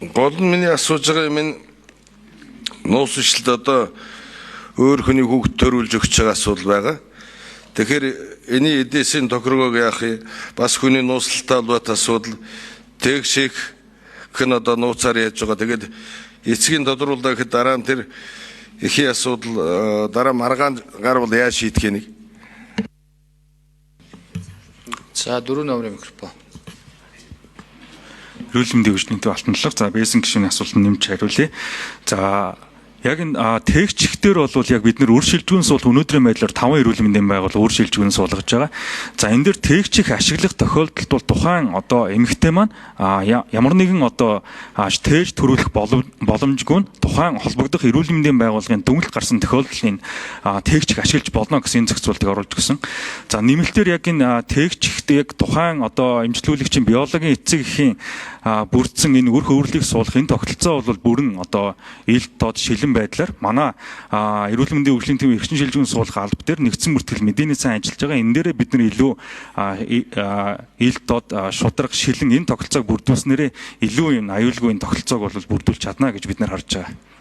гол нь миний асууж байгаа юм нь нуус ишлэлд одоо өөр хүний хүүхд төрүүлж өгч байгаа асуудал байгаа. Тэгэхээр энэ эдээсийн тохиргоог яах юм? Бас хүний нууцлалтай холбоотой асуудал тэгших хэн одоо нууцаар яаж байгаа. Тэгээд эцгийн тодруулаа гэхэд дараа нь тэр эхийн асуудал дараа маргаан гарвал яаж шийдэх юм? За 4 номерын микрофон. Эрүүл мэндийн хүчнийтэй алтналах. За байсан гишүүний асуултанд нэмж хариулъя. За яг энэ тээгчдэр бол яг бид нар үр шилжүүн суул өнөөдрийн байдлаар 5 эрүүл мэндийн байгуул үр шилжүүн суулгаж байгаа. За энэ дээр тээгчийг ашиглах тохиолдолд бол тухайн одоо эмэгтэй маань ямар нэгэн одоо тээж төрүүлэх боломжгүй нь тухайн холбогдох эрүүл мэндийн байгууллагын дүгнэлт гарсан тохиолдолд энэ тээгчийг ашиглаж болно гэсэн зохицуултыг оруулж гисэн. За нэмэлтээр яг энэ тээгчд яг тухайн одоо эмчилүүлэгчийн биологийн эцэг эхийн бүрдсэн энэ үр хөврөлийг суулгах энэ тогтолцоо бол бүрэн одоо ил дод шилэн байдлаар манай эрүүл мэндийн хөгжлийн төвийн эрчим шилжүүн суулгах алба дээр нэгдсэн бүртгэл мэдээний сайн ажиллаж байгаа. Энэ дээрээ бид нар илүү ил дод шударга шилэн энэ тогтолцоог бүрдүүлснээрээ илүү энэ аюулгүй энэ тогтолцоог бол бүрдүүлж чадна гэж бид нар харж байгаа.